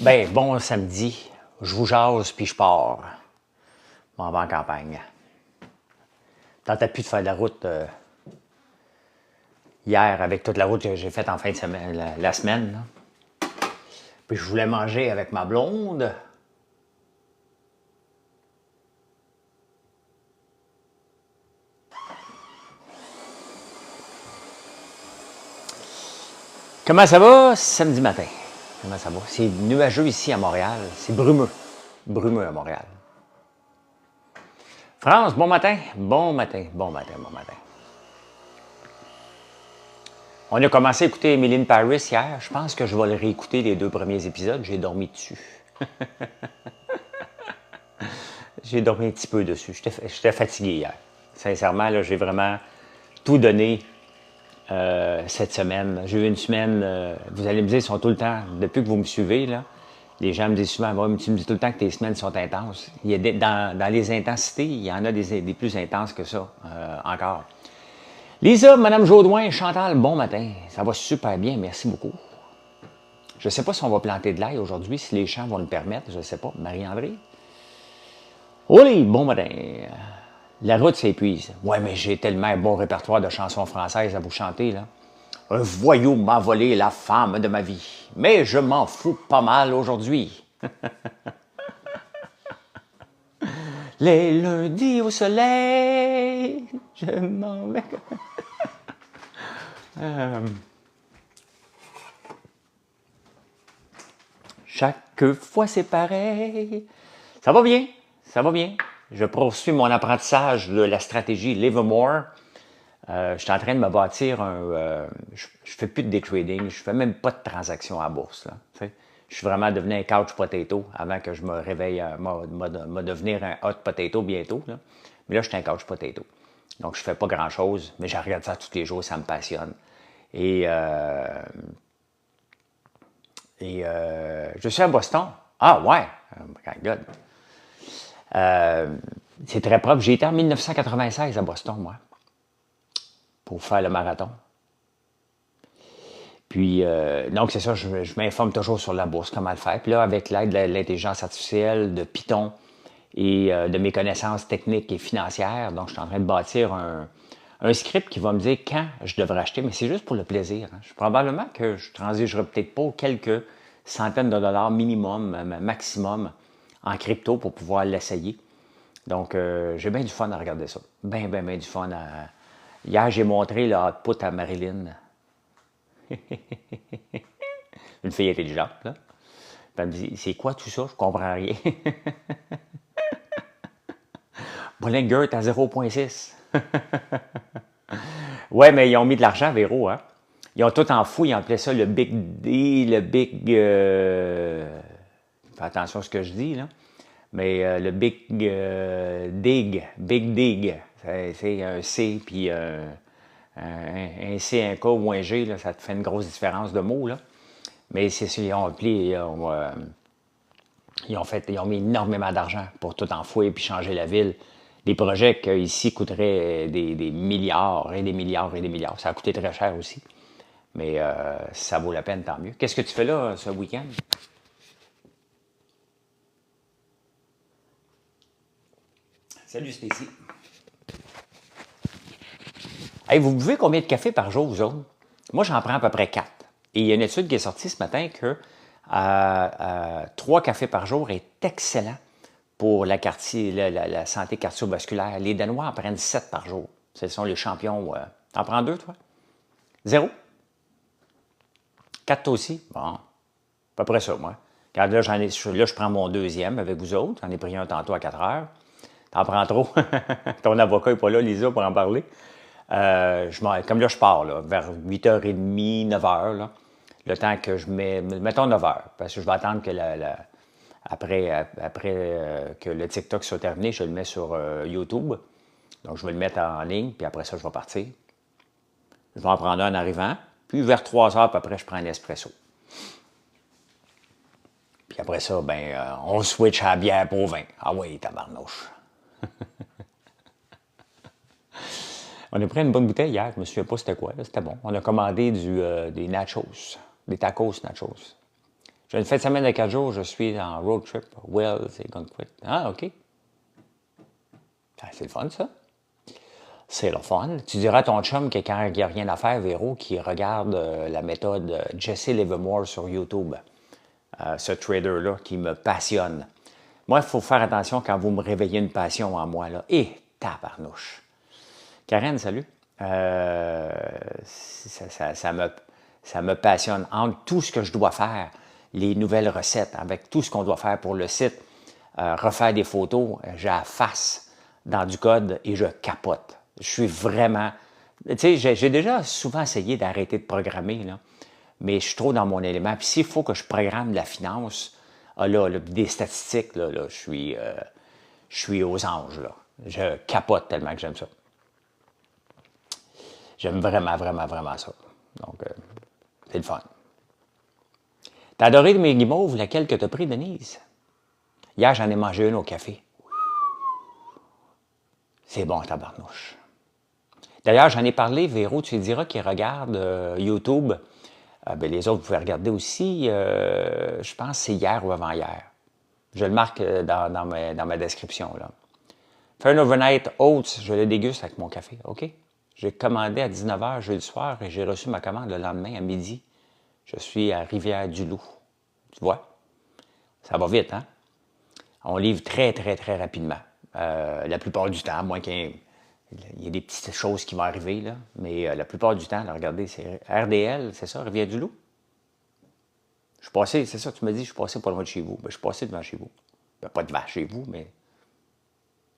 Ben, bon samedi, je vous jase puis je pars. Je m'en vais en campagne. Tentais plus de faire de la route hier avec toute la route que j'ai faite en fin de semaine, la semaine. Là. Puis je voulais manger avec ma blonde. Comment ça va samedi matin? Comment ça va? C'est nuageux ici à Montréal. C'est brumeux. Brumeux à Montréal. France, bon matin. Bon matin, bon matin, bon matin. On a commencé à écouter Emily in Paris hier. Je pense que je vais le réécouter les 2 premiers épisodes. J'ai dormi dessus. J'ai dormi un petit peu dessus. J'étais fatigué hier. Sincèrement, là, j'ai vraiment tout donné cette semaine. J'ai eu une semaine, vous allez me dire, ils sont tout le temps, depuis que vous me suivez, là, les gens me disent souvent, tu me dis tout le temps que tes semaines sont intenses. Il y a dans les intensités, il y en a des plus intenses que ça, encore. Lisa, Madame Jaudoin, Chantal, bon matin. Ça va super bien, merci beaucoup. Je ne sais pas si on va planter de l'ail aujourd'hui, si les champs vont le permettre, je ne sais pas. Marie-André? Oui, bon matin. La route s'épuise. Ouais, mais j'ai tellement un bon répertoire de chansons françaises à vous chanter, là. Un voyou m'a volé la femme de ma vie, mais je m'en fous pas mal aujourd'hui. Les lundis au soleil, je m'en vais. Chaque fois c'est pareil. Ça va bien, ça va bien. Je poursuis mon apprentissage de la stratégie Livermore. Je suis en train de me bâtir un... je fais plus de day trading, je fais même pas de transactions à la bourse. Là, je suis vraiment devenu un couch potato avant que je me réveille, me devenir un hot potato bientôt. Là. Mais là, je suis un couch potato. Donc, je fais pas grand-chose, mais je regarde ça tous les jours, ça me passionne. Et je suis à Boston. Ah ouais, my God. C'est très propre. J'ai été en 1996 à Boston, moi, pour faire le marathon. Puis, donc, c'est ça, je m'informe toujours sur la bourse, comment le faire. Puis là, avec l'aide de l'intelligence artificielle, de Python et de mes connaissances techniques et financières, donc, je suis en train de bâtir un script qui va me dire quand je devrais acheter, mais c'est juste pour le plaisir. Hein. Probablement que je transigerai peut-être pas quelques centaines de dollars minimum, maximum en crypto pour pouvoir l'essayer. Donc, j'ai bien du fun à regarder ça. Bien du fun. Hier, j'ai montré le output à Marilyn. Une fille intelligente, là. Puis elle me dit, c'est quoi tout ça? Je comprends rien. Bollinger est à 0,6. Ouais, mais ils ont mis de l'argent, Véro, hein? Ils ont tout en fou, ils ont appelé ça le Big D, le Big... Fais attention à ce que je dis, là. Mais le Big Dig, c'est un C, puis un C, un K ou un G, là, ça te fait une grosse différence de mots, là. Mais c'est ça, ils ont appelé, ils ont mis énormément d'argent pour tout enfouir puis changer la ville. Des projets qui ici coûteraient des milliards et des milliards et des milliards. Ça a coûté très cher aussi. Mais ça vaut la peine, tant mieux. Qu'est-ce que tu fais là ce week-end? Salut Stacy. Hey, vous buvez combien de café par jour, vous autres? Moi, j'en prends à peu près 4. Et il y a une étude qui est sortie ce matin que 3 cafés par jour est excellent pour la santé cardiovasculaire. Les Danois en prennent 7 par jour. Ce sont les champions. T'en prends 2, toi? 0? 4 toi aussi? Bon, à peu près ça, moi. Quand là, je prends mon deuxième avec vous autres. J'en ai pris un tantôt à 4 heures. T'en prends trop. Ton avocat n'est pas là, Lisa, pour en parler. Comme là, je pars, là, vers 8h30, 9h, là, le temps que je mets, mettons 9h, parce que je vais attendre que après que le TikTok soit terminé, je le mets sur YouTube. Donc, je vais le mettre en ligne, puis après ça, je vais partir. Je vais en prendre un en arrivant, puis vers 3h, puis après, je prends un espresso. Puis après ça, on switch à la bière pour vin. Ah oui, tabarnouche. On a pris une bonne bouteille hier, je me souviens pas c'était quoi, c'était bon. On a commandé des nachos, des tacos nachos. J'ai une fin de semaine de 4 jours, je suis en road trip, Wells et Gunquit. Ah, OK. Ah, c'est le fun, ça. C'est le fun. Tu diras à ton chum que quand il n'y a rien à faire, Véro, qui regarde la méthode Jesse Livermore sur YouTube. Ce trader-là qui me passionne. Moi, il faut faire attention quand vous me réveillez une passion en moi. Là. Et tabarnouche. Karen, salut. Ça me passionne. Entre tout ce que je dois faire, les nouvelles recettes, avec tout ce qu'on doit faire pour le site, refaire des photos, j'ai la face dans du code et je capote. Je suis vraiment... Tu sais, j'ai déjà souvent essayé d'arrêter de programmer, là, mais je suis trop dans mon élément. Puis s'il faut que je programme de la finance, là, des statistiques, là, je suis aux anges. Là. Je capote tellement que j'aime ça. J'aime vraiment, vraiment, vraiment ça. Donc, c'est le fun. T'as adoré mes guimauves, laquelle que t'as pris, Denise? Hier, j'en ai mangé une au café. C'est bon, tabarnouche. D'ailleurs, j'en ai parlé, Véro, tu diras qu'il regarde YouTube. Ben, les autres, vous pouvez regarder aussi. Je pense que c'est hier ou avant-hier. Je le marque dans ma description. Là. Fais un overnight oats, je le déguste avec mon café, OK? J'ai commandé à 19h jeudi soir et j'ai reçu ma commande le lendemain à midi. Je suis à Rivière-du-Loup. Tu vois? Ça va vite, hein? On livre très, très, très rapidement. La plupart du temps, à moins qu'il y ait des petites choses qui vont arriver, là. Mais la plupart du temps, là, regardez, c'est RDL, c'est ça, Rivière-du-Loup? Je suis passé, c'est ça, tu m'as dit, je suis passé pas loin de chez vous. Ben, je suis passé devant chez vous. Ben, pas devant chez vous, mais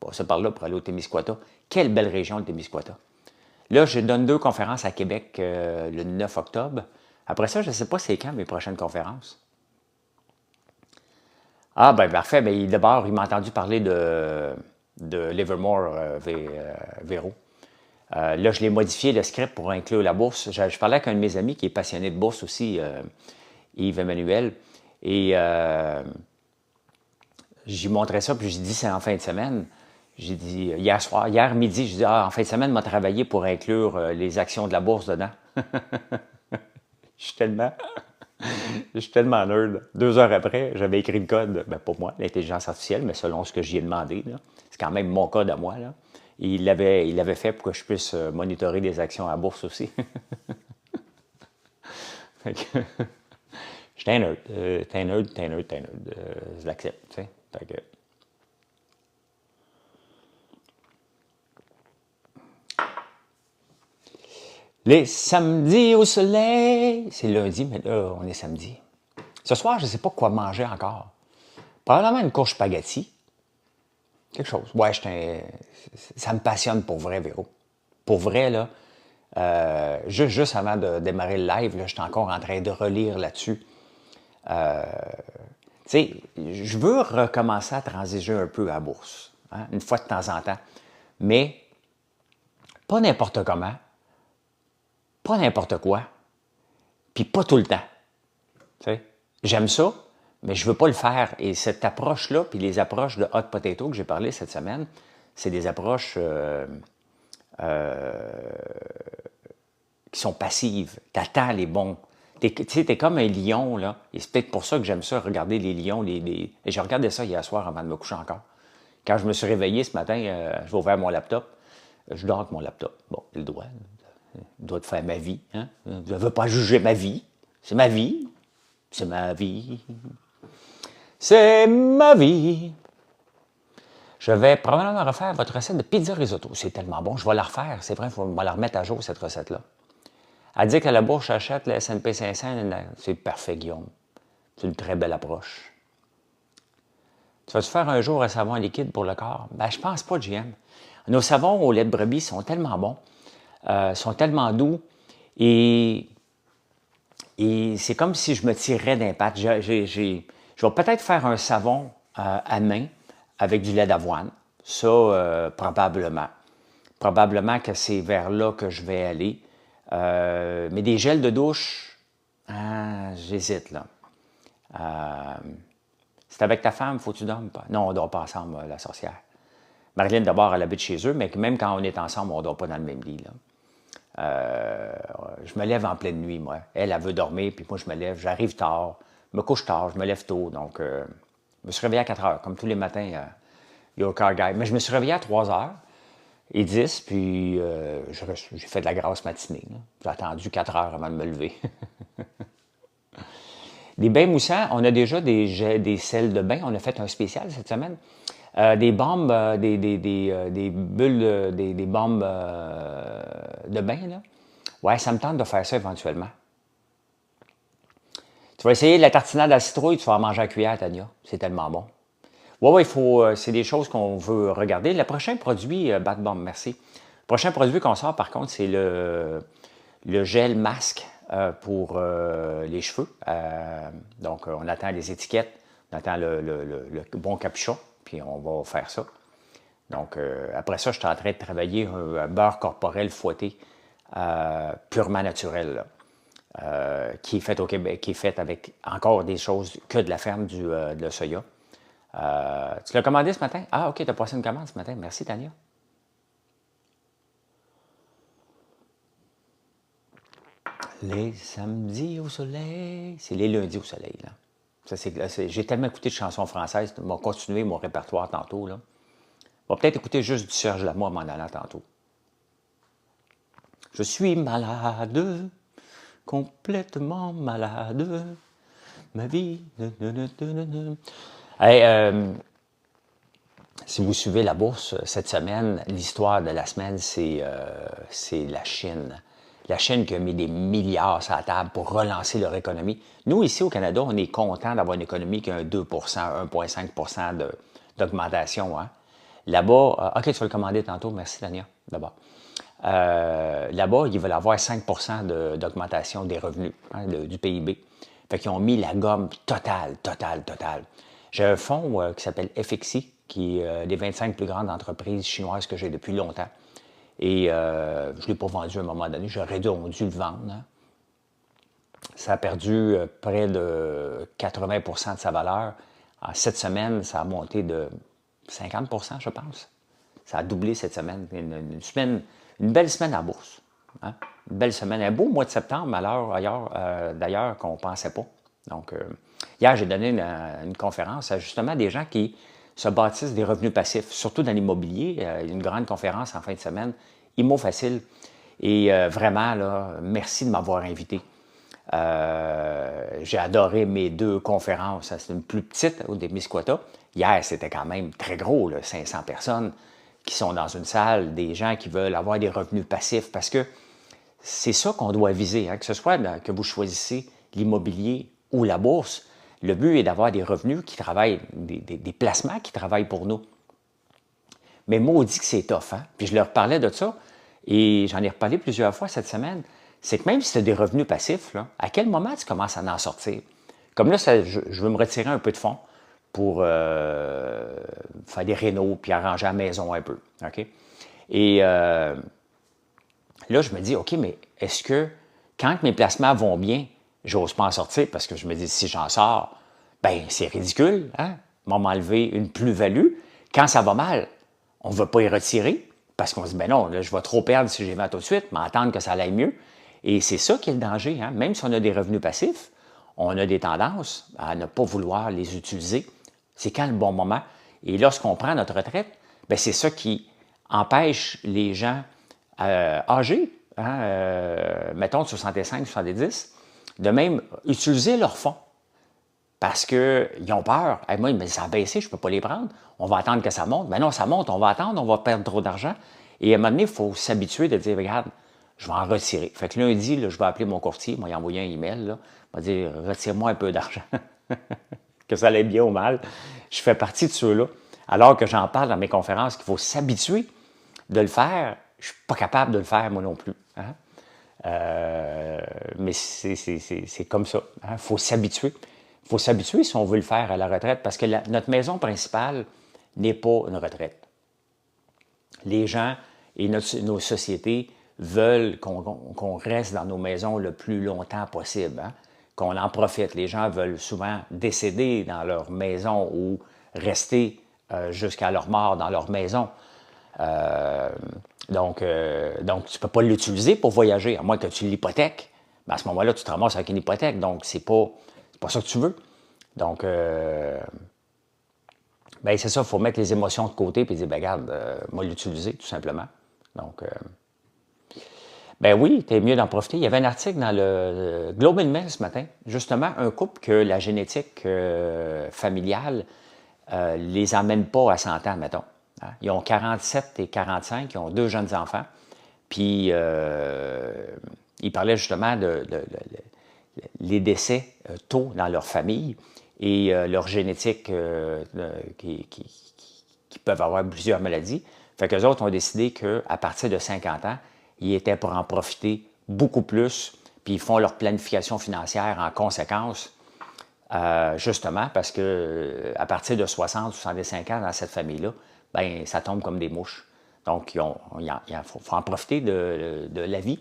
passé par là pour aller au Témiscouata. Quelle belle région, le Témiscouata. Là, je donne 2 conférences à Québec le 9 octobre. Après ça, je ne sais pas c'est quand mes prochaines conférences. Ah, ben parfait. Ben, d'abord, il m'a entendu parler de Livermore, Véro. Là, je l'ai modifié, le script, pour inclure la bourse. Je parlais avec un de mes amis qui est passionné de bourse aussi, Yves-Emmanuel. Et j'y montrais ça, puis j'ai dit, c'est en fin de semaine. J'ai dit, hier midi, j'ai dit, en fin de semaine, m'a travaillé pour inclure les actions de la bourse dedans. Je suis tellement nerd. 2 heures après, j'avais écrit le code, ben pas moi, l'intelligence artificielle, mais selon ce que j'y ai demandé. C'est quand même mon code à moi. Là. Et il l'avait fait pour que je puisse monitorer des actions à la bourse aussi. J'étais un nerd. T'es un nerd. Je l'accepte, tu sais. Les samedis au soleil. C'est lundi, mais là, on est samedi. Ce soir, je ne sais pas quoi manger encore. Probablement une courge spaghetti. Quelque chose. Ouais, ça me passionne pour vrai, Véro. Pour vrai, là, juste avant de démarrer le live, là, j'étais encore en train de relire là-dessus. Tu sais, je veux recommencer à transiger un peu à la bourse, hein, une fois de temps en temps. Mais pas n'importe comment. Pas n'importe quoi, puis pas tout le temps. T'sais? J'aime ça, mais je ne veux pas le faire. Et cette approche-là, puis les approches de hot potato que j'ai parlé cette semaine, c'est des approches qui sont passives. Tu attends les bons. Tu es comme un lion, là. Et c'est peut-être pour ça que j'aime ça, regarder les lions. Et j'ai regardé ça hier soir avant de me coucher encore. Quand je me suis réveillé ce matin, je vais ouvrir mon laptop. Je dors avec mon laptop. Bon, j'ai le droit. Je dois te faire ma vie. Hein? Je ne veux pas juger ma vie. C'est ma vie. C'est ma vie. C'est ma vie. Je vais probablement refaire votre recette de pizza risotto. C'est tellement bon. Je vais la refaire. C'est vrai, il faut la remettre à jour, cette recette-là. Elle dit que la bourse achète le S&P 500. C'est parfait, Guillaume. C'est une très belle approche. Tu vas-tu faire un jour un savon liquide pour le corps? Ben, je pense pas, JM. Nos savons au lait de brebis sont tellement bons. Sont tellement doux et c'est comme si je me tirais d'un pâte. Je vais peut-être faire un savon à main avec du lait d'avoine. Ça, probablement. Probablement que c'est vers là que je vais aller. Mais des gels de douche, j'hésite là. C'est avec ta femme, faut que tu dormes pas? Non, on ne dort pas ensemble, la sorcière. Marilyn, d'abord, elle habite chez eux, mais même quand on est ensemble, on ne dort pas dans le même lit. Là. Je me lève en pleine nuit, moi. Elle veut dormir, puis moi, je me lève. J'arrive tard. me couche tard, je me lève tôt. Donc, je me suis réveillé à 4 heures, comme tous les matins, il y a aucun guy. Mais je me suis réveillé à 3h10, puis j'ai fait de la grasse matinée. J'ai attendu 4 heures avant de me lever. Des bains moussants, on a déjà des sels de bain. On a fait un spécial cette semaine. Des bombes, des bulles, des bombes de bain, là. Ouais, ça me tente de faire ça éventuellement. Tu vas essayer de la tartinade à citrouille, tu vas en manger à cuillère, Tania. C'est tellement bon. Ouais, c'est des choses qu'on veut regarder. Le prochain produit, Bat Bomb, merci. Le prochain produit qu'on sort, par contre, c'est le gel masque pour les cheveux. Donc, on attend les étiquettes, on attend le bon capuchon, puis on va faire ça. Donc, après ça, je suis en train de travailler un beurre corporel fouetté purement naturel, qui est fait au Québec, qui est fait avec encore des choses que de la ferme de soya. Tu l'as commandé ce matin? Ah, OK, tu as passé une commande ce matin. Merci, Tania. Les samedis au soleil. C'est les lundis au soleil, là. J'ai tellement écouté de chansons françaises. Je vais continuer mon répertoire tantôt, là. On va peut-être écouter juste du Serge Lamour en m'en allant tantôt. Je suis malade, complètement malade. Ma vie. Hey, si vous suivez la bourse cette semaine, l'histoire de la semaine, c'est la Chine. La Chine qui a mis des milliards sur la table pour relancer leur économie. Nous, ici au Canada, on est content d'avoir une économie qui a un 2 1,5 d'augmentation. Hein? Là-bas, OK, tu vas le commander tantôt. Merci, Tania, d'abord. Là-bas, ils veulent avoir 5 d'augmentation des revenus, hein, du PIB. Fait qu'ils ont mis la gomme totale. J'ai un fonds qui s'appelle FXI, qui est des 25 plus grandes entreprises chinoises que j'ai depuis longtemps. Et je ne l'ai pas vendu à un moment donné, j'aurais dû le vendre. Hein. Ça a perdu près de 80 de sa valeur. En 7 semaines, ça a monté de 50 je pense. Ça a doublé cette semaine. Une belle semaine à la bourse. Hein? Une belle semaine. Un beau mois de septembre, d'ailleurs, qu'on ne pensait pas. Donc, hier, j'ai donné une conférence à justement des gens qui se bâtissent des revenus passifs, surtout dans l'immobilier. Une grande conférence en fin de semaine, Immo Facile. Et vraiment, là, merci de m'avoir invité. J'ai adoré mes 2 conférences. C'est une plus petite au Témiscouata. Hier, c'était quand même très gros, là, 500 personnes qui sont dans une salle, des gens qui veulent avoir des revenus passifs, parce que c'est ça qu'on doit viser, hein, que ce soit que vous choisissez l'immobilier ou la bourse. Le but est d'avoir des revenus qui travaillent, des placements qui travaillent pour nous. Mais maudit que c'est tough, hein? Puis je leur parlais de ça, et j'en ai reparlé plusieurs fois cette semaine. C'est que même si tu as des revenus passifs, là, à quel moment tu commences à en sortir? Comme là, je veux me retirer un peu de fonds pour faire des rénaux puis arranger la maison un peu. OK? Et là, je me dis, OK, mais est-ce que quand mes placements vont bien, j'ose pas en sortir parce que je me dis, si j'en sors, ben c'est ridicule, hein? M'enlever une plus-value. Quand ça va mal, on ne veut pas y retirer parce qu'on se dit, ben non, là, je vais trop perdre si j'y vais tout de suite, m'entendre que ça aille mieux. Et c'est ça qui est le danger, hein? Même si on a des revenus passifs, on a des tendances à ne pas vouloir les utiliser. C'est quand le bon moment. Et lorsqu'on prend notre retraite, ben c'est ça qui empêche les gens âgés, hein, mettons de 65, 70, de même utiliser leurs fonds. Parce qu'ils ont peur. Hey, moi, mais ça a baissé, je ne peux pas les prendre. On va attendre que ça monte. Ben non, ça monte, on va attendre, on va perdre trop d'argent. Et à un moment donné, il faut s'habituer de dire, regarde, je vais en retirer. Fait que lundi, là, je vais appeler mon courtier, il m'a envoyé un email, là, il m'a dit, retire-moi un peu d'argent. Que ça allait bien ou mal. Je fais partie de ceux-là. Alors que j'en parle dans mes conférences qu'il faut s'habituer de le faire, je ne suis pas capable de le faire moi non plus. Hein? Mais c'est comme ça. Il faut s'habituer. Il faut s'habituer si on veut le faire à la retraite parce que notre maison principale n'est pas une retraite. Les gens et nos sociétés veulent qu'on reste dans nos maisons le plus longtemps possible, hein? Qu'on en profite. Les gens veulent souvent décéder dans leur maison ou rester jusqu'à leur mort dans leur maison. Donc, tu ne peux pas l'utiliser pour voyager, à moins que tu l'hypothèques. Ben à ce moment-là, tu te ramasses avec une hypothèque, donc c'est pas ça que tu veux. Donc, ben c'est ça, il faut mettre les émotions de côté et dire, ben regarde, moi l'utiliser, tout simplement. Donc, ben oui, t'es mieux d'en profiter. Il y avait un article dans le Globe and Mail ce matin, justement, un couple que la génétique familiale les emmène pas à 100 ans, mettons. Hein? Ils ont 47 et 45, ils ont 2 jeunes enfants. Puis, ils parlaient justement les décès tôt dans leur famille et leur génétique qui peuvent avoir plusieurs maladies. Fait qu'eux autres ont décidé qu'à partir de 50 ans, ils étaient pour en profiter beaucoup plus, puis ils font leur planification financière en conséquence, justement parce que à partir de 60, 65 ans dans cette famille-là, ben ça tombe comme des mouches. Donc, il faut en profiter de la vie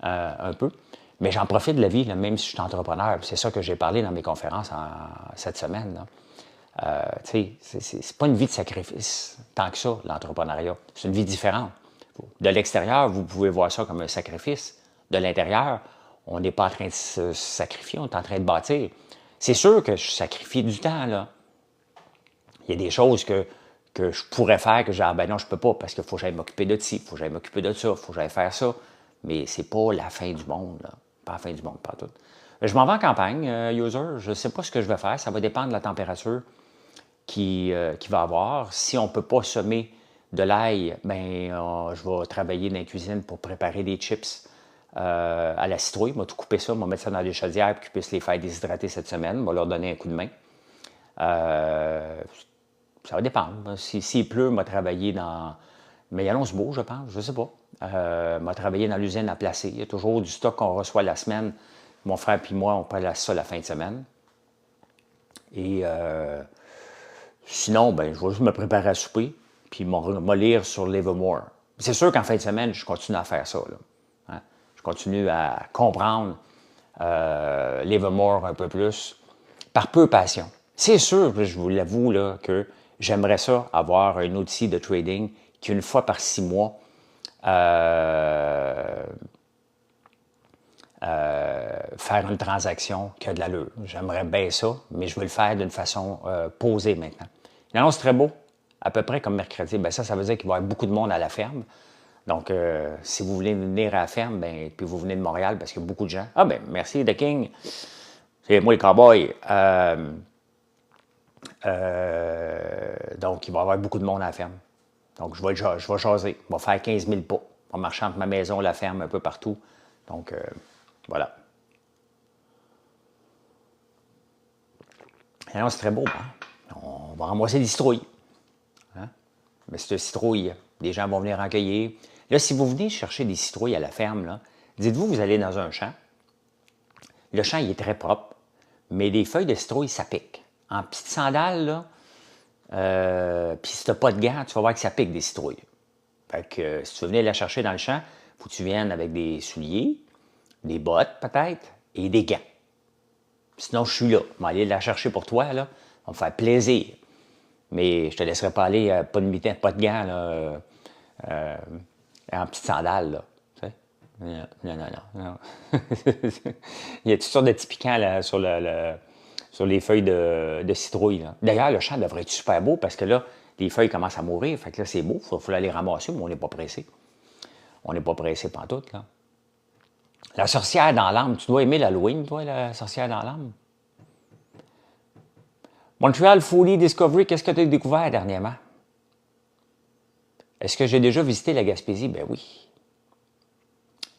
un peu. Mais j'en profite de la vie, là, même si je suis entrepreneur. C'est ça que j'ai parlé dans mes conférences cette semaine. C'est pas une vie de sacrifice tant que ça, l'entrepreneuriat. C'est une vie différente. De l'extérieur, vous pouvez voir ça comme un sacrifice. De l'intérieur, on n'est pas en train de se sacrifier, on est en train de bâtir. C'est sûr que je sacrifie du temps, là. Il y a des choses que je pourrais faire, que genre, ben non, je peux pas, parce qu'il faut que j'aille m'occuper de ci, il faut que j'aille m'occuper de ça, il faut que j'aille faire ça. Mais c'est pas la fin du monde, là. Pas la fin du monde, pas tout. Je m'en vais en campagne, user. Je ne sais pas ce que je vais faire. Ça va dépendre de la température qu'il va avoir. Si on ne peut pas semer de l'ail, ben, je vais travailler dans la cuisine pour préparer des chips à la citrouille. Je vais tout couper ça, je vais mettre ça dans des chaudières pour qu'ils puissent les faire déshydrater cette semaine. Je vais leur donner un coup de main. Ça va dépendre. S'il pleut, on va travailler dans... Mais il annonce beau, je pense, je ne sais pas. On va travailler dans l'usine à placer. Il y a toujours du stock qu'on reçoit la semaine. Mon frère et moi, on place ça la fin de semaine. Et sinon, ben, je vais juste me préparer à souper, puis me lire sur Livermore. C'est sûr qu'en fin de semaine, je continue à faire ça. Là. Hein? Je continue à comprendre Livermore un peu plus, par peu passion. C'est sûr, je vous l'avoue, là, que j'aimerais ça avoir un outil de trading qui, une fois par 6 mois, faire une transaction qui a de l'allure. J'aimerais bien ça, mais je veux le faire d'une façon posée maintenant. L'annonce très beau, à peu près comme mercredi. Bien, ça veut dire qu'il va y avoir beaucoup de monde à la ferme. Donc, si vous voulez venir à la ferme, ben, puis vous venez de Montréal, parce qu'il y a beaucoup de gens. Ah ben, merci, The King. C'est moi le cowboy. Donc, il va y avoir beaucoup de monde à la ferme. Donc, je vais jaser. Je vais faire 15 000 pas. Je vais marcher entre ma maison, la ferme, un peu partout. Donc, voilà. Alors, c'est très beau. Hein? On va ramasser des citrouilles. Hein? Mais c'est une citrouille. Des gens vont venir en cueillir. Là, si vous venez chercher des citrouilles à la ferme, là, dites-vous, vous allez dans un champ. Le champ, il est très propre. Mais les feuilles de citrouille, ça pique. En petites sandales, là, puis si tu n'as pas de gants, tu vas voir que ça pique des citrouilles. Fait que si tu veux venir la chercher dans le champ, il faut que tu viennes avec des souliers, des bottes peut-être, et des gants. Sinon, je suis là. Je vais aller la chercher pour toi, là. Ça va me faire plaisir. Mais je te laisserai pas aller, pas de mitaine, pas de gants, là, en petites sandales, là. Tu sais? Non. Il y a toutes sortes de petits piquants là, sur les feuilles de citrouille. D'ailleurs, le champ devrait être super beau parce que là, les feuilles commencent à mourir. Fait que là, c'est beau. Il faut aller les ramasser, mais on n'est pas pressé. On n'est pas pressé pantoute, là. La sorcière dans l'âme. Tu dois aimer l'Halloween, toi, la sorcière dans l'âme? Montreal Foley Discovery, qu'est-ce que tu as découvert dernièrement? Est-ce que j'ai déjà visité la Gaspésie? Ben oui.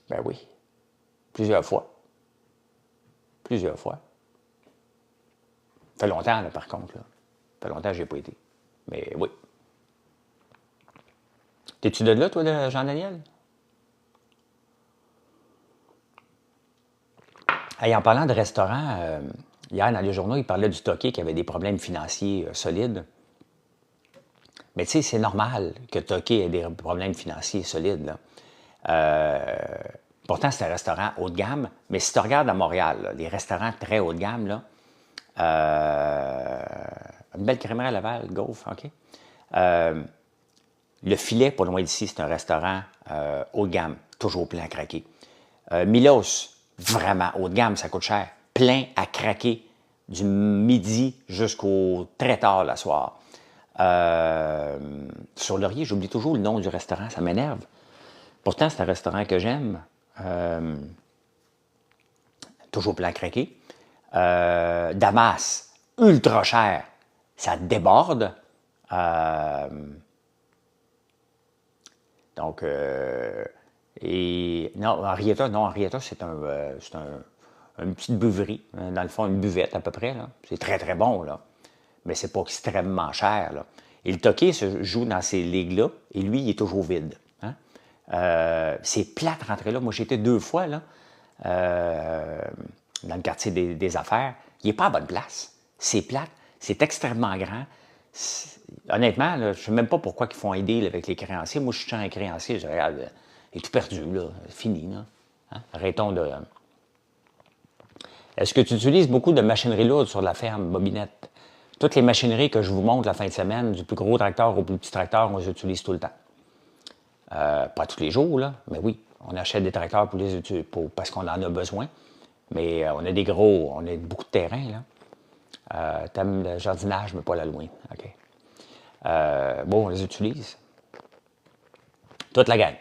Ben oui. Plusieurs fois. Ça fait longtemps, là, par contre. Là. Ça fait longtemps que je n'y ai pas été. Mais oui. T'es-tu de là, toi, Jean-Daniel? Hey, en parlant de restaurant, hier, dans les journaux, il parlait du Toqué qui avait des problèmes financiers solides. Mais tu sais, c'est normal que Toqué ait des problèmes financiers solides. Là. Pourtant, c'est un restaurant haut de gamme. Mais si tu regardes à Montréal, là, les restaurants très haut de gamme, là, une belle crémerie à Laval, Gaufre, OK? Le Filet, pas loin d'ici, c'est un restaurant haut de gamme, toujours plein à craquer. Milos, vraiment haut de gamme, ça coûte cher. Plein à craquer, du midi jusqu'au très tard le soir. Sur Laurier, j'oublie toujours le nom du restaurant, ça m'énerve. Pourtant, c'est un restaurant que j'aime. Toujours plein craqué. Damas, ultra cher. Ça déborde. Donc, et non, Henrietta, c'est une petite buverie. Dans le fond, une buvette à peu près. C'est très, très bon, là. Mais c'est pas extrêmement cher, là. Et le Toqué se joue dans ces ligues-là, et lui, il est toujours vide. Hein? C'est plate de rentrer là. Moi, j'ai été 2 fois, là, dans le quartier des affaires. Il n'est pas à bonne place. C'est plate. C'est extrêmement grand. Honnêtement, là, je ne sais même pas pourquoi ils font un deal avec les créanciers. Moi, je suis un créancier, je regarde, il est tout perdu, là. Fini, là. Hein? Arrêtons de... Est-ce que tu utilises beaucoup de machinerie lourde sur la ferme, Bobinette? Toutes les machineries que je vous montre la fin de semaine, du plus gros tracteur au plus petit tracteur, on les utilise tout le temps. Pas tous les jours, là, mais oui, on achète des tracteurs parce qu'on en a besoin. Mais on a beaucoup de terrain, là. T'aimes le jardinage, mais pas la loin. OK. Bon, on les utilise. Toute la gang.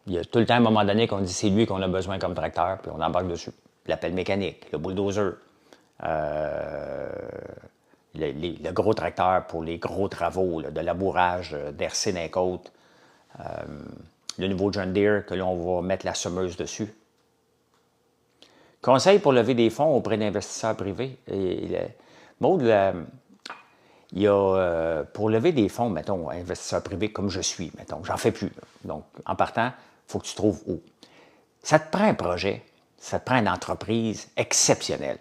Il y a tout le temps, à un moment donné, qu'on dit c'est lui qu'on a besoin comme tracteur, puis on embarque dessus. L'appel mécanique, le bulldozer, le gros tracteur pour les gros travaux, là, de labourage, d'hercer dans les côtes, le nouveau John Deere, que là, on va mettre la semeuse dessus. Conseil pour lever des fonds auprès d'investisseurs privés. Maud, il y a, pour lever des fonds, mettons, investisseurs privés comme je suis, mettons, j'en fais plus. Là. Donc, en partant, il faut que tu trouves où. Ça te prend un projet, ça te prend une entreprise exceptionnelle.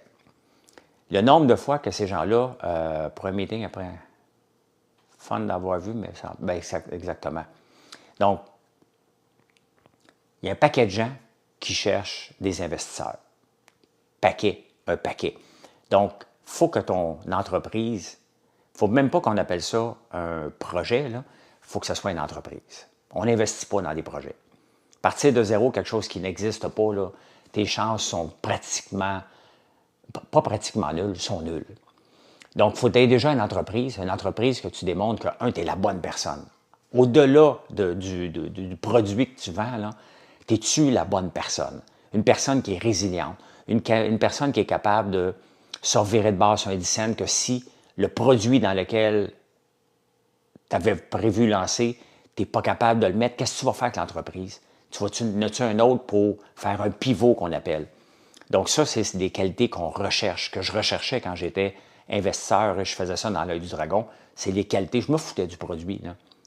Le nombre de fois que ces gens-là, pour un meeting après, fun d'avoir vu, mais ça, ben, exactement. Donc, il y a un paquet de gens qui cherchent des investisseurs. Un paquet. Donc, il faut que ton entreprise, il ne faut même pas qu'on appelle ça un projet, il faut que ce soit une entreprise. On n'investit pas dans des projets. Partir de zéro, quelque chose qui n'existe pas, là, tes chances sont pas pratiquement nulles, sont nulles. Donc, il faut être déjà une entreprise que tu démontres que, tu es la bonne personne. Au-delà du produit que tu vends, es-tu la bonne personne? Une personne qui est résiliente, une personne qui est capable de se revirer de base sur un 10 cents, que si le produit dans lequel tu avais prévu lancer, tu n'es pas capable de le mettre, qu'est-ce que tu vas faire avec l'entreprise? As-tu un autre pour faire un pivot qu'on appelle? Donc ça, c'est des qualités qu'on recherche, que je recherchais quand j'étais investisseur et je faisais ça dans l'œil du dragon. C'est les qualités. Je me foutais du produit.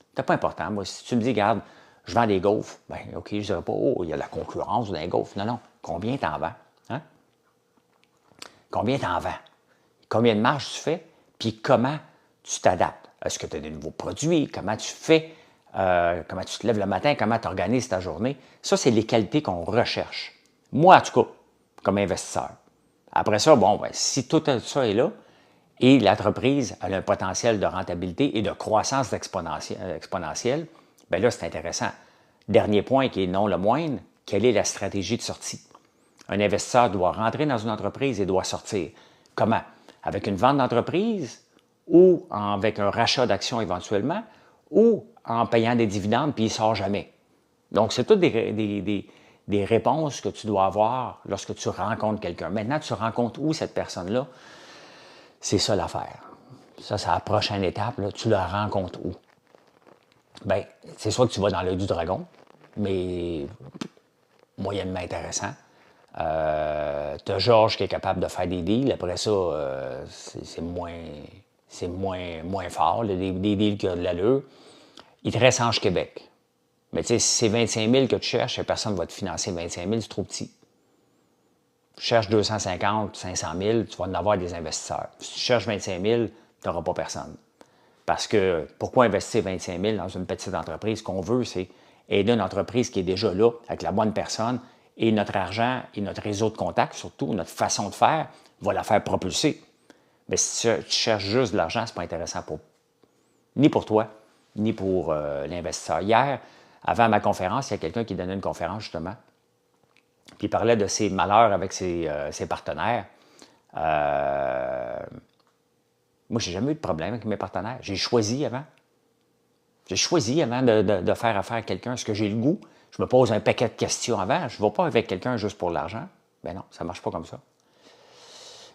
C'était pas important. Moi, si tu me dis, regarde, je vends des gaufres, bien, OK, je ne dirais pas, oh, il y a la concurrence dans les gaufres. Non, non. Combien tu en vends? Hein? Combien tu en vends? Combien de marge tu fais? Puis comment tu t'adaptes? Est-ce que tu as des nouveaux produits? Comment tu fais? Comment tu te lèves le matin? Comment tu organises ta journée? Ça, c'est les qualités qu'on recherche. Moi, en tout cas, comme investisseur. Après ça, bon, ben, si tout ça est là, et l'entreprise a un potentiel de rentabilité et de croissance exponentielle, bien là, c'est intéressant. Dernier point qui est non le moindre, quelle est la stratégie de sortie? Un investisseur doit rentrer dans une entreprise et doit sortir. Comment? Avec une vente d'entreprise ou avec un rachat d'actions éventuellement ou en payant des dividendes puis il ne sort jamais. Donc, c'est toutes des réponses que tu dois avoir lorsque tu rencontres quelqu'un. Maintenant, tu rencontres où cette personne-là? C'est ça l'affaire. Ça, c'est la prochaine étape. Là. Tu la rencontres où? Bien, c'est soit que tu vas dans l'œil du dragon, mais moyennement intéressant. Tu as Georges qui est capable de faire des deals. Après ça, c'est moins fort. Là, des deals qui ont de l'allure. Il te reste Ange Québec. Mais tu sais, si c'est 25 000 que tu cherches, personne ne va te financer 25 000, c'est trop petit. Tu cherches 250, 500 000, tu vas en avoir des investisseurs. Si tu cherches 25 000, tu n'auras pas personne. Parce que pourquoi investir 25 000 dans une petite entreprise? Ce qu'on veut, c'est aider une entreprise qui est déjà là, avec la bonne personne, et notre argent et notre réseau de contacts, surtout notre façon de faire, va la faire propulser. Mais si tu cherches juste de l'argent, ce n'est pas intéressant ni pour toi, ni pour l'investisseur. Hier, avant ma conférence, il y a quelqu'un qui donnait une conférence, justement, puis il parlait de ses malheurs avec ses partenaires. Moi, j'ai jamais eu de problème avec mes partenaires. J'ai choisi avant. J'ai choisi avant de faire affaire à quelqu'un. Est-ce que j'ai le goût? Je me pose un paquet de questions avant. Je ne vais pas avec quelqu'un juste pour l'argent. Ben non, ça ne marche pas comme ça.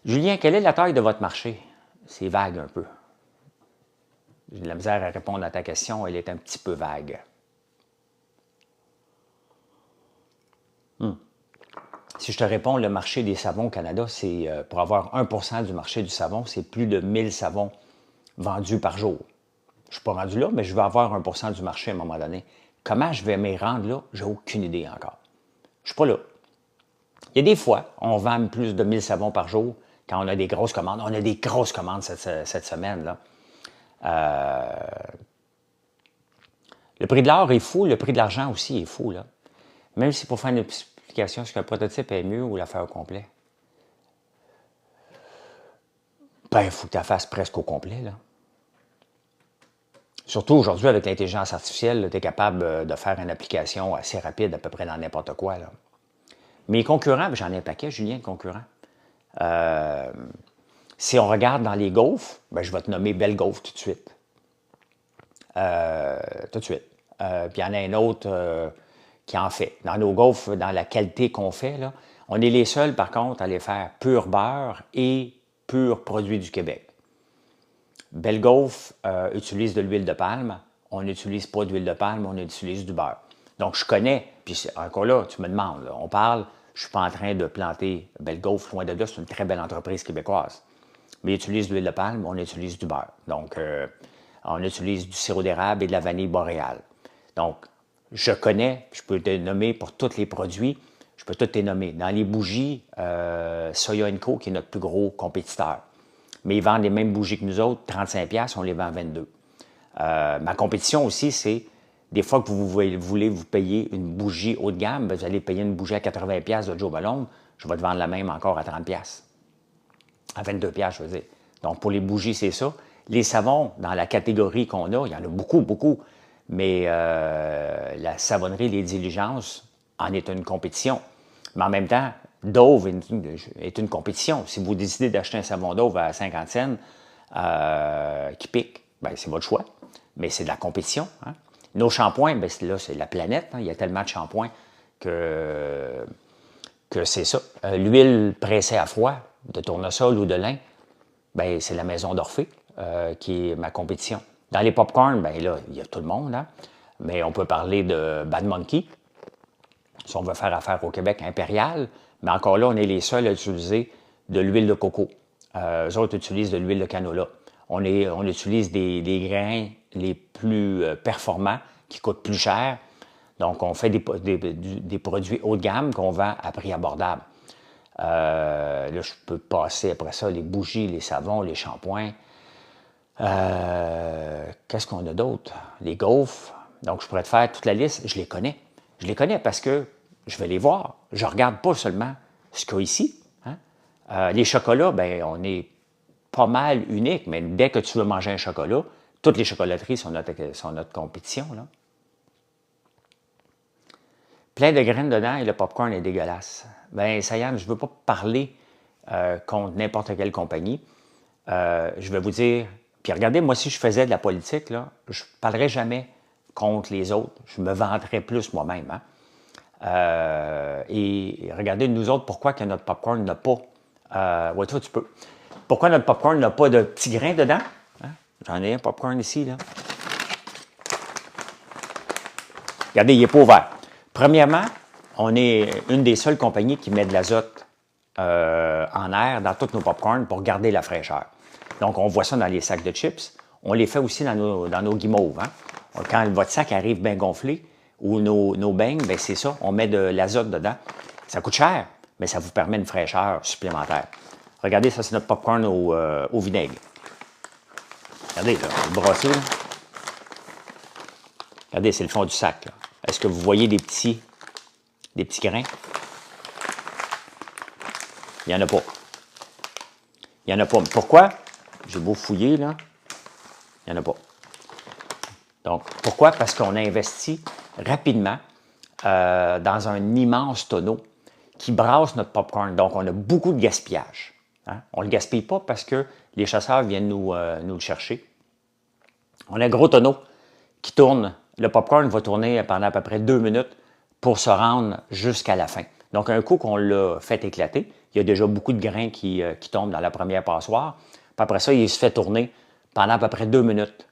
Julien, quelle est la taille de votre marché? C'est vague un peu. J'ai de la misère à répondre à ta question. Elle est un petit peu vague. Si je te réponds, le marché des savons au Canada, c'est pour avoir 1% du marché du savon, c'est plus de 1000 savons vendus par jour. Je ne suis pas rendu là, mais je vais avoir 1% du marché à un moment donné. Comment je vais m'y rendre là? J'ai aucune idée encore. Je ne suis pas là. Il y a des fois, on vend plus de 1000 savons par jour quand on a des grosses commandes. On a des grosses commandes cette semaine, là. Le prix de l'or est fou, le prix de l'argent aussi est fou, là. Même si pour faire une explication, est-ce qu'un prototype est mieux ou l'affaire au complet? Ben, il faut que tu la fasses presque au complet, là. Surtout aujourd'hui, avec l'intelligence artificielle, tu es capable de faire une application assez rapide, à peu près dans n'importe quoi, là. Mes concurrents, j'en ai un paquet, Julien, de concurrents. Si on regarde dans les gaufres, ben, je vais te nommer Belle Gaufre tout de suite. Tout de suite. Puis il y en a un autre qui en fait. Dans nos gaufres, dans la qualité qu'on fait, là, on est les seuls, par contre, à les faire pur beurre et pur produit du Québec. Belle Gaufre utilise de l'huile de palme. On n'utilise pas d'huile de palme, on utilise du beurre. Donc, je connais, puis encore là, tu me demandes, là, on parle, je ne suis pas en train de planter Belle Gaufre, loin de là, c'est une très belle entreprise québécoise. Mais ils utilisent de l'huile de palme, on utilise du beurre. Donc, on utilise du sirop d'érable et de la vanille boréale. Donc, je connais, je peux te nommer pour tous les produits, je peux tous les nommer. Dans les bougies, Soya & Co, qui est notre plus gros compétiteur. Mais ils vendent les mêmes bougies que nous autres, 35$, on les vend à 22$. Ma compétition aussi, c'est des fois que vous voulez vous payer une bougie haut de gamme, bien, vous allez payer une bougie à 80$ de Joe Ballone, je vais te vendre la même encore à 30$. À 22$, je veux dire. Donc, pour les bougies, c'est ça. Les savons, dans la catégorie qu'on a, il y en a beaucoup, beaucoup. Mais la savonnerie Les Diligences en est une compétition. Mais en même temps, Dove est une compétition. Si vous décidez d'acheter un savon Dove à 50 cents qui pique, bien, c'est votre choix. Mais c'est de la compétition. Hein? Nos shampoings, bien, là, c'est la planète. Hein? Il y a tellement de shampoings que c'est ça. L'huile pressée à froid, de tournesol ou de lin, bien, c'est la maison d'Orphée qui est ma compétition. Dans les popcorn, bien là, il y a tout le monde, hein? Mais on peut parler de Bad Monkey, si on veut faire affaire au Québec, Impérial, mais encore là, on est les seuls à utiliser de l'huile de coco. Eux autres utilisent de l'huile de canola. On utilise des grains les plus performants, qui coûtent plus cher. Donc, on fait des produits haut de gamme qu'on vend à prix abordable. Là, je peux passer après ça, les bougies, les savons, les shampoings. Qu'est-ce qu'on a d'autre? Les gaufres. Donc, je pourrais te faire toute la liste. Je les connais. Je les connais parce que je vais les voir. Je ne regarde pas seulement ce qu'il y a ici. Hein? Les chocolats, bien, on est pas mal unique, mais dès que tu veux manger un chocolat, toutes les chocolateries sont notre compétition, là. Plein de graines dedans et le popcorn est dégueulasse. Bien, Sayane, je ne veux pas parler contre n'importe quelle compagnie. Je vais vous dire, puis regardez, moi, si je faisais de la politique, là, je ne parlerais jamais contre les autres. Je me vanterais plus moi-même. Hein? Et regardez, nous autres, pourquoi que notre popcorn n'a pas... ouais, toi, tu peux. Pourquoi notre popcorn n'a pas de petits grains dedans? Hein? J'en ai un popcorn ici, là. Regardez, il n'est pas ouvert. Premièrement, on est une des seules compagnies qui met de l'azote en air dans tous nos popcorns pour garder la fraîcheur. Donc, on voit ça dans les sacs de chips. On les fait aussi dans nos guimauves. Hein? Quand votre sac arrive bien gonflé, ou nos beignes, bien, c'est ça, on met de l'azote dedans. Ça coûte cher, mais ça vous permet une fraîcheur supplémentaire. Regardez, ça, c'est notre popcorn au vinaigre. Regardez, là, le brassé, là. Regardez, c'est le fond du sac, là. Est-ce que vous voyez des petits grains? Il n'y en a pas. Il n'y en a pas. Pourquoi? J'ai beau fouiller, là. Il n'y en a pas. Donc, pourquoi? Parce qu'on a investi rapidement dans un immense tonneau qui brasse notre popcorn. Donc, on a beaucoup de gaspillage. Hein? On ne le gaspille pas parce que les chasseurs viennent nous le chercher. On a un gros tonneau qui tourne. Le popcorn va tourner pendant à peu près 2 minutes pour se rendre jusqu'à la fin. Donc, un coup qu'on l'a fait éclater, il y a déjà beaucoup de grains qui tombent dans la première passoire. Puis après ça, il se fait tourner pendant à peu près 2 minutes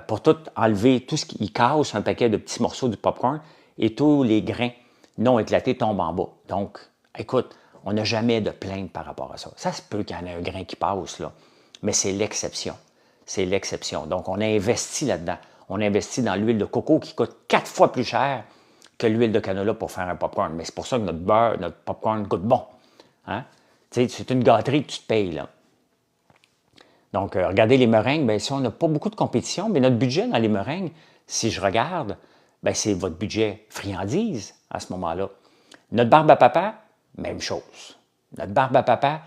pour tout enlever, tout ce qui casse un paquet de petits morceaux du popcorn et tous les grains non éclatés tombent en bas. Donc, écoute, on n'a jamais de plainte par rapport à ça. Ça se peut qu'il y en ait un grain qui passe, là, mais c'est l'exception. C'est l'exception. Donc, on a investi là-dedans. On a investi dans l'huile de coco qui coûte 4 fois plus cher que l'huile de canola pour faire un popcorn. Mais c'est pour ça que notre beurre, notre popcorn coûte bon. Hein? Tu sais, c'est une gâterie que tu te payes, là. Donc, regardez les meringues, bien, si on n'a pas beaucoup de compétition, mais notre budget dans les meringues, si je regarde, bien, c'est votre budget friandise à ce moment-là. Notre barbe à papa, même chose. Notre barbe à papa,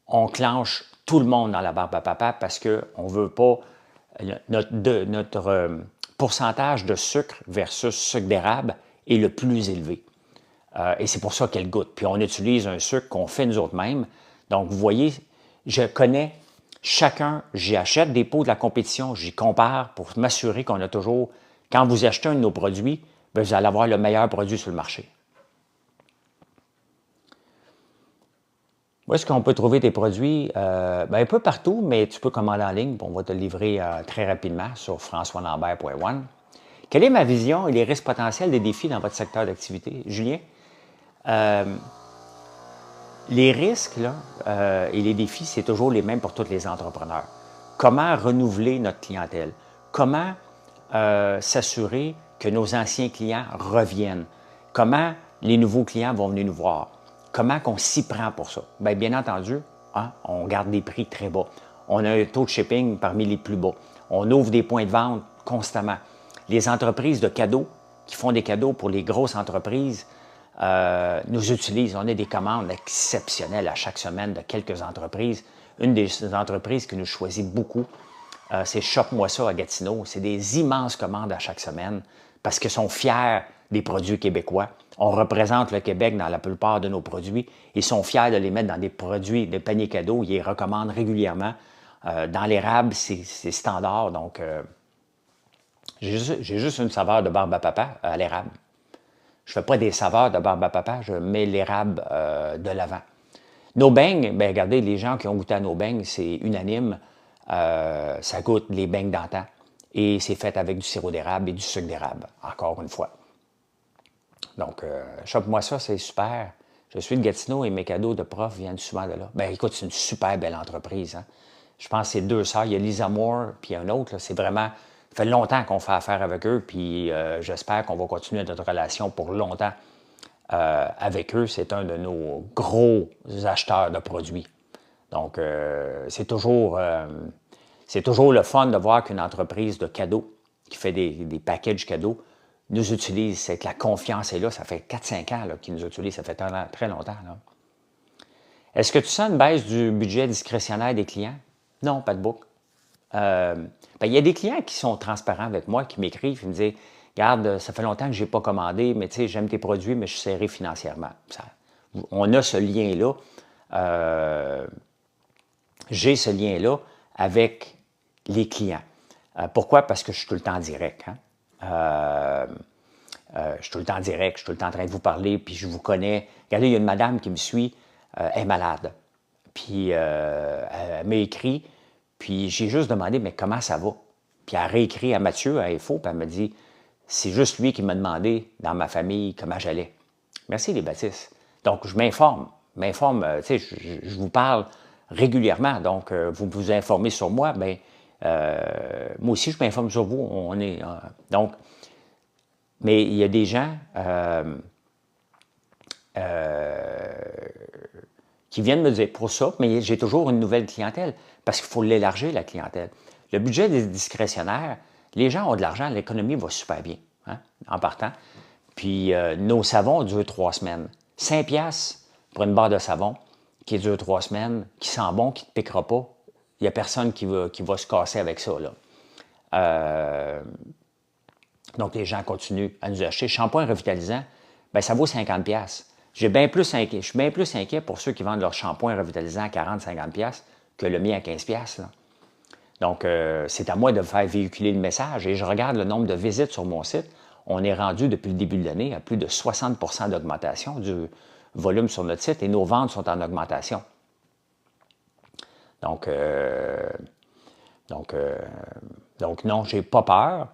on clenche tout le monde dans la barbe à papa parce qu'on ne veut pas notre pourcentage de sucre versus sucre d'érable est le plus élevé. Et c'est pour ça qu'elle goûte. Puis on utilise un sucre qu'on fait nous autres mêmes. Donc, vous voyez, je connais chacun, j'y achète des pots de la compétition, j'y compare pour m'assurer qu'on a toujours, quand vous achetez un de nos produits, bien, vous allez avoir le meilleur produit sur le marché. Où est-ce qu'on peut trouver tes produits? Bien, un peu partout, mais tu peux commander en ligne, puis on va te le livrer très rapidement sur françoislambert.one. Quelle est ma vision et les risques potentiels des défis dans votre secteur d'activité? Julien? Les risques là, et les défis, c'est toujours les mêmes pour tous les entrepreneurs. Comment renouveler notre clientèle? Comment s'assurer que nos anciens clients reviennent? Comment les nouveaux clients vont venir nous voir? Comment qu'on s'y prend pour ça? Bien entendu, hein, on garde des prix très bas. On a un taux de shipping parmi les plus bas. On ouvre des points de vente constamment. Les entreprises de cadeaux qui font des cadeaux pour les grosses entreprises nous utilisent. On a des commandes exceptionnelles à chaque semaine de quelques entreprises. Une des entreprises qui nous choisit beaucoup, c'est Shop-moi ça à Gatineau. C'est des immenses commandes à chaque semaine parce qu'ils sont fiers des produits québécois. On représente le Québec dans la plupart de nos produits. Ils sont fiers de les mettre dans des produits, des paniers cadeaux. Ils les recommandent régulièrement. Dans l'érable, c'est standard. Donc, j'ai juste une saveur de barbe à papa à l'érable. Je ne fais pas des saveurs de barbe à papa, je mets l'érable de l'avant. Nos beignes, bien, regardez, les gens qui ont goûté à nos beignes, c'est unanime. Ça goûte les beignes d'antan. Et c'est fait avec du sirop d'érable et du sucre d'érable, encore une fois. Donc, chope-moi ça, c'est super. Je suis de Gatineau et mes cadeaux de prof viennent souvent de là. Bien, écoute, c'est une super belle entreprise. Hein? Je pense que c'est 2 sœurs. Il y a Lisa Moore, puis un autre. C'est vraiment... Ça fait longtemps qu'on fait affaire avec eux, puis j'espère qu'on va continuer notre relation pour longtemps avec eux. C'est un de nos gros acheteurs de produits. Donc, c'est toujours le fun de voir qu'une entreprise de cadeaux qui fait des packages cadeaux nous utilise. C'est que la confiance est là. Ça fait 4-5 ans qu'ils nous utilisent. Ça fait très longtemps. Là. Est-ce que tu sens une baisse du budget discrétionnaire des clients? Non, pas de boucle. Il y a des clients qui sont transparents avec moi, qui m'écrivent, qui me disent « Regarde, ça fait longtemps que je n'ai pas commandé, mais tu sais, j'aime tes produits, mais je suis serré financièrement. » On a ce lien-là. J'ai ce lien-là avec les clients. Pourquoi? Parce que je suis tout le temps direct. Hein? Je suis tout le temps direct, je suis tout le temps en train de vous parler, puis je vous connais. Regardez, il y a une madame qui me suit, elle est malade. Puis elle m'a écrit. Puis j'ai juste demandé, mais comment ça va? Puis elle a réécrit à Mathieu, à Info, puis elle m'a dit, c'est juste lui qui m'a demandé dans ma famille comment j'allais. Merci les baptistes. Donc, je m'informe, tu sais, je vous parle régulièrement. Donc, vous vous informez sur moi, bien, moi aussi, je m'informe sur vous. Donc, mais il y a des gens qui viennent me dire pour ça, mais j'ai toujours une nouvelle clientèle parce qu'il faut l'élargir, la clientèle. Le budget des discrétionnaires, les gens ont de l'argent, l'économie va super bien, hein, en partant. Puis nos savons durent 3 semaines. 5 piastres pour une barre de savon qui dure 3 semaines, qui sent bon, qui ne te piquera pas. Il n'y a personne qui va se casser avec ça. Là. Donc, les gens continuent à nous acheter. Shampoing revitalisant, bien, ça vaut 50 piastres. Je suis bien plus inquiet pour ceux qui vendent leur shampoing revitalisant à 40-50$ que le mien à 15$. Là. Donc, c'est à moi de faire véhiculer le message. Et je regarde le nombre de visites sur mon site. On est rendu depuis le début de l'année à plus de 60% d'augmentation du volume sur notre site et nos ventes sont en augmentation. Donc non, j'ai pas peur,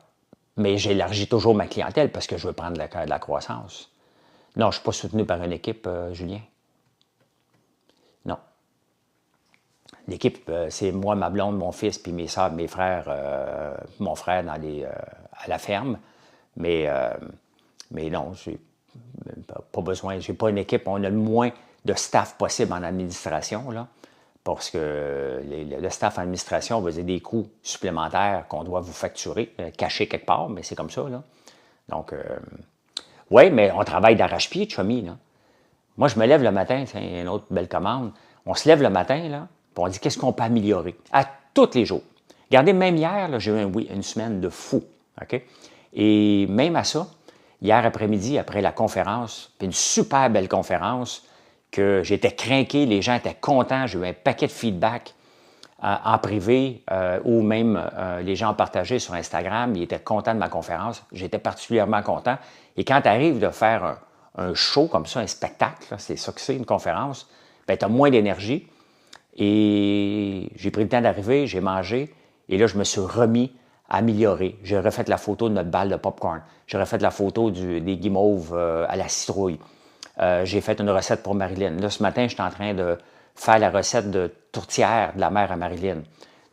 mais j'élargis toujours ma clientèle parce que je veux prendre de la croissance. Non, je ne suis pas soutenu par une équipe, Julien. Non. L'équipe, c'est moi, ma blonde, mon fils, puis mes soeurs, mes frères, mon frère à la ferme. Mais non, j'ai pas besoin. J'ai pas une équipe. On a le moins de staff possible en administration, là, parce que le staff en administration va dire des coûts supplémentaires qu'on doit vous facturer, cachés quelque part, mais c'est comme ça, là. Donc, oui, mais on travaille d'arrache-pied, chummy, là. Moi, je me lève le matin, c'est une autre belle commande. On se lève le matin, là, puis on dit qu'est-ce qu'on peut améliorer à tous les jours. Regardez, même hier, j'ai eu une semaine de fou. OK? Et même à ça, hier après-midi, après la conférence, puis une super belle conférence, que j'étais craqué, les gens étaient contents, j'ai eu un paquet de feedback en privé ou même les gens ont partagé sur Instagram, ils étaient contents de ma conférence, j'étais particulièrement content. Et quand tu arrives de faire un show comme ça, un spectacle, c'est ça que c'est, une conférence, bien, tu as moins d'énergie. Et j'ai pris le temps d'arriver, j'ai mangé, et là, je me suis remis à améliorer. J'ai refait la photo de notre balle de popcorn. J'ai refait la photo des guimauves à la citrouille. J'ai fait une recette pour Marilyn. Là, ce matin, je suis en train de faire la recette de tourtière de la mère à Marilyn.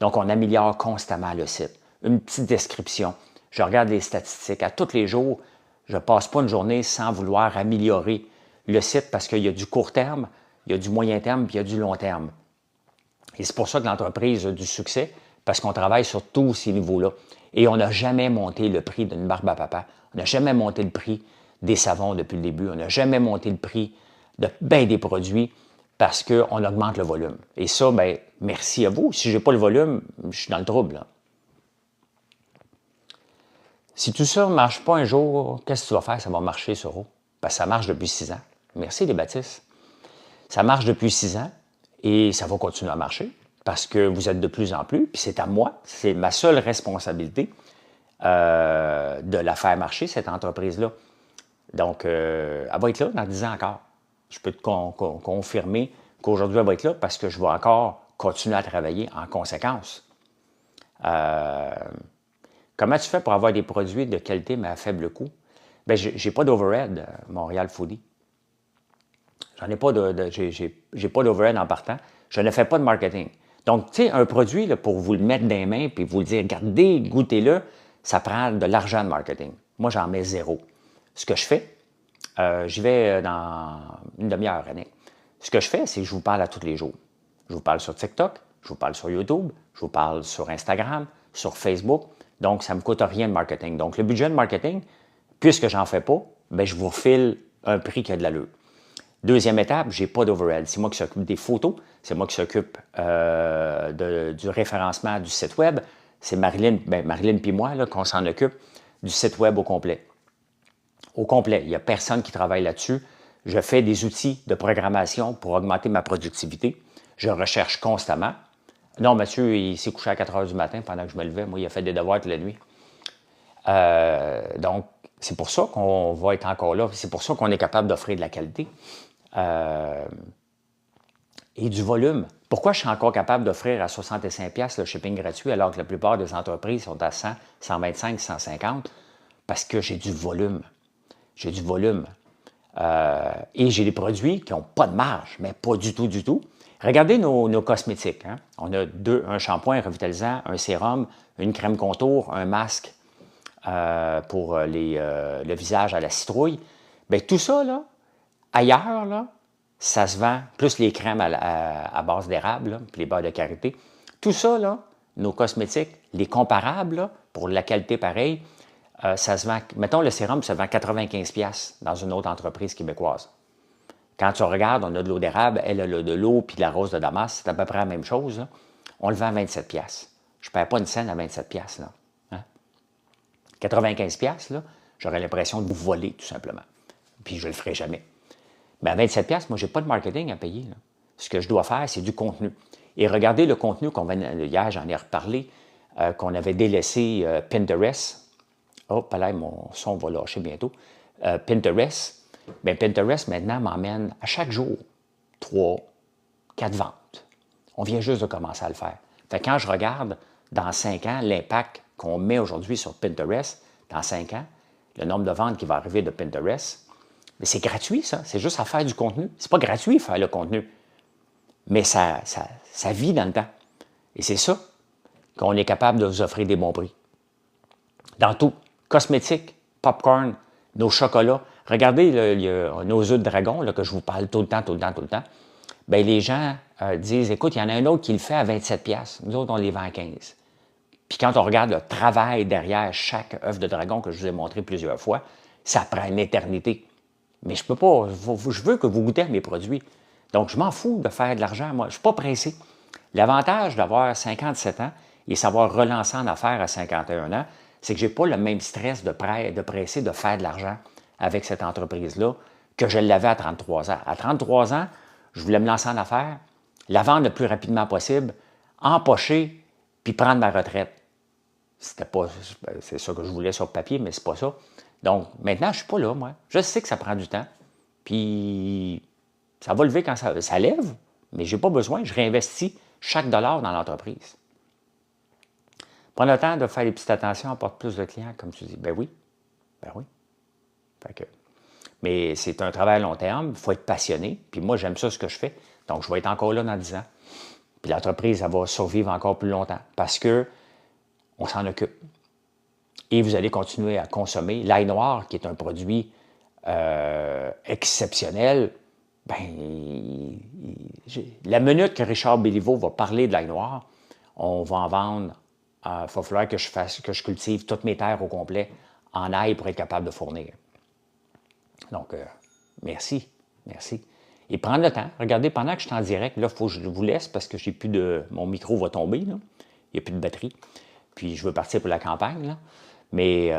Donc, on améliore constamment le site. Une petite description. Je regarde les statistiques. À tous les jours, je ne passe pas une journée sans vouloir améliorer le site parce qu'il y a du court terme, il y a du moyen terme, puis il y a du long terme. Et c'est pour ça que l'entreprise a du succès, parce qu'on travaille sur tous ces niveaux-là. Et on n'a jamais monté le prix d'une barbe à papa. On n'a jamais monté le prix des savons depuis le début. On n'a jamais monté le prix de bien des produits parce qu'on augmente le volume. Et ça, bien, merci à vous. Si je n'ai pas le volume, je suis dans le trouble, là. Si tout ça ne marche pas un jour, qu'est-ce que tu vas faire? Ça va marcher, Soro. Parce que ça marche depuis 6 ans. Merci, les Baptistes. Ça marche depuis 6 ans et ça va continuer à marcher parce que vous êtes de plus en plus, puis c'est à moi, c'est ma seule responsabilité de la faire marcher, cette entreprise-là. Donc, elle va être là dans 10 ans encore. Je peux te confirmer qu'aujourd'hui, elle va être là parce que je vais encore continuer à travailler en conséquence. Comment tu fais pour avoir des produits de qualité mais à faible coût? Bien, j'ai pas d'overhead, Montréal Foodie. J'en ai pas j'ai pas d'overhead en partant. Je ne fais pas de marketing. Donc, tu sais, un produit, là, pour vous le mettre dans les mains puis vous le dire, regardez, goûtez-le, ça prend de l'argent de marketing. Moi, j'en mets 0. Ce que je fais, j'y vais dans une demi-heure, René. Ce que je fais, c'est que je vous parle à tous les jours. Je vous parle sur TikTok, je vous parle sur YouTube, je vous parle sur Instagram, sur Facebook. Donc, ça ne me coûte rien de marketing. Donc, le budget de marketing, puisque j'en fais pas, bien, je vous refile un prix qui a de l'allure. Deuxième étape, je n'ai pas d'overhead. C'est moi qui s'occupe des photos, c'est moi qui s'occupe du référencement du site web. C'est Marilyn puis moi qu'on s'en occupe du site web au complet. Au complet, il n'y a personne qui travaille là-dessus. Je fais des outils de programmation pour augmenter ma productivité. Je recherche constamment. Non, Mathieu, il s'est couché à 4 heures du matin pendant que je me levais. Moi, il a fait des devoirs toute la nuit. Donc, c'est pour ça qu'on va être encore là. C'est pour ça qu'on est capable d'offrir de la qualité. Et du volume. Pourquoi je suis encore capable d'offrir à 65$ le shipping gratuit alors que la plupart des entreprises sont à 100, 125, 150? Parce que j'ai du volume. J'ai du volume. Et j'ai des produits qui n'ont pas de marge, mais pas du tout, du tout. Regardez nos cosmétiques. Hein? On a un shampoing revitalisant, un sérum, une crème contour, un masque pour le visage à la citrouille. Bien, tout ça, là, ailleurs, là, ça se vend, plus les crèmes à base d'érable, puis les beurres de karité. Tout ça, là, nos cosmétiques, les comparables, là, pour la qualité pareille, ça se vend, mettons le sérum, ça se vend 95$ dans une autre entreprise québécoise. Quand tu regardes, on a de l'eau d'érable, elle a de l'eau puis de la rose de Damas, c'est à peu près la même chose. Là. On le vend à 27$. Je ne perds pas une scène à 27$. Là. Hein? 95$, là, j'aurais l'impression de vous voler, tout simplement. Puis je ne le ferai jamais. Mais à 27$, moi, je n'ai pas de marketing à payer, là. Ce que je dois faire, c'est du contenu. Et regardez le contenu qu'on va... Hier, j'en ai reparlé, qu'on avait délaissé Pinterest. Oh, là, mon son va lâcher bientôt. Pinterest. Bien, Pinterest, maintenant, m'emmène à chaque jour 3, 4 ventes. On vient juste de commencer à le faire. Fait que quand je regarde, dans 5 ans, l'impact qu'on met aujourd'hui sur Pinterest, dans 5 ans, le nombre de ventes qui va arriver de Pinterest, mais c'est gratuit, ça. C'est juste à faire du contenu. C'est pas gratuit, faire le contenu. Mais ça vit dans le temps. Et c'est ça qu'on est capable de vous offrir des bons prix. Dans tout. Cosmétiques, popcorn, nos chocolats. Regardez nos œufs de dragon, là, que je vous parle tout le temps. Bien, les gens disent, écoute, il y en a un autre qui le fait à 27$. Nous autres, on les vend à 15$. Puis quand on regarde le travail derrière chaque œuf de dragon que je vous ai montré plusieurs fois, ça prend une éternité. Mais je peux pas, je veux que vous goûtez à mes produits. Donc, je m'en fous de faire de l'argent, moi. Je ne suis pas pressé. L'avantage d'avoir 57 ans et savoir relancer en affaires à 51 ans, c'est que je n'ai pas le même stress de pressé de faire de l'argent avec cette entreprise-là que je l'avais à 33 ans. À 33 ans, je voulais me lancer en affaires, la vendre le plus rapidement possible, empocher, puis prendre ma retraite. C'est ça que je voulais sur papier, mais c'est pas ça. Donc, maintenant, je ne suis pas là, moi. Je sais que ça prend du temps, puis ça va lever quand ça lève, mais je n'ai pas besoin. Je réinvestis chaque dollar dans l'entreprise. Prends le temps de faire des petites attentions, apporte plus de clients, comme tu dis. Ben oui. Mais c'est un travail à long terme, il faut être passionné. Puis moi, j'aime ça, ce que je fais. Donc, je vais être encore là dans 10 ans. Puis l'entreprise, elle va survivre encore plus longtemps parce qu'on s'en occupe. Et vous allez continuer à consommer. L'ail noir, qui est un produit exceptionnel, ben, la minute que Richard Béliveau va parler de l'ail noir, on va en vendre. Il va falloir que je cultive toutes mes terres au complet en ail pour être capable de fournir. Donc, merci. Et prendre le temps. Regardez, pendant que je suis en direct, là, il faut que je vous laisse parce que j'ai plus de... Mon micro va tomber, là. Il n'y a plus de batterie. Puis, je veux partir pour la campagne, là. Mais,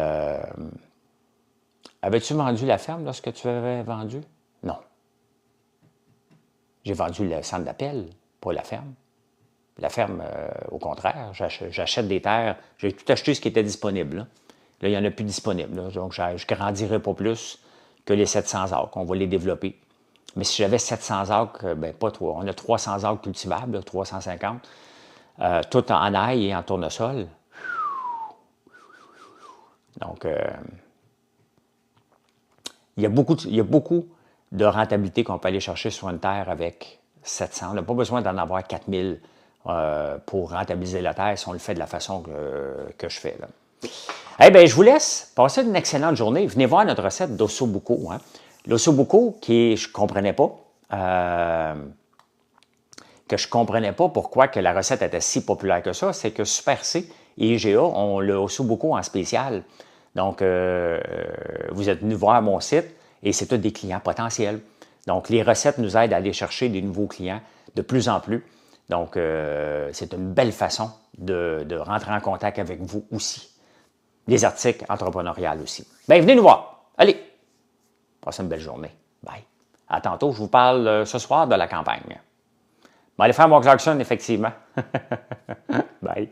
avais-tu vendu la ferme lorsque tu avais vendu? Non. J'ai vendu le centre d'appel, pas la ferme. La ferme, au contraire, j'achète des terres. J'ai tout acheté ce qui était disponible. Là, il n'y en a plus disponible. Là, donc, je ne grandirai pas plus que les 700 acres. On va les développer. Mais si j'avais 700 acres, ben pas trop. On a 300 acres cultivables, 350, tout en ail et en tournesol. Donc, il y a beaucoup de rentabilité qu'on peut aller chercher sur une terre avec 700. On n'a pas besoin d'en avoir 4000 pour rentabiliser la terre si on le fait de la façon que je fais. Là. Eh bien, je vous laisse. Passez une excellente journée. Venez voir notre recette d'ossobuco. Hein. L'ossobuco, je ne comprenais pas. Que je ne comprenais pas pourquoi que la recette était si populaire que ça, c'est que Super C et IGA ont le ossobuco en spécial. Donc, vous êtes venus voir mon site et c'est tous des clients potentiels. Donc, les recettes nous aident à aller chercher des nouveaux clients de plus en plus. Donc, c'est une belle façon de rentrer en contact avec vous aussi. Les articles entrepreneuriales aussi. Bien, venez nous voir. Allez, passez une belle journée. Bye. À tantôt, je vous parle ce soir de la campagne. Bon, allez faire mon Clarkson, effectivement. Bye.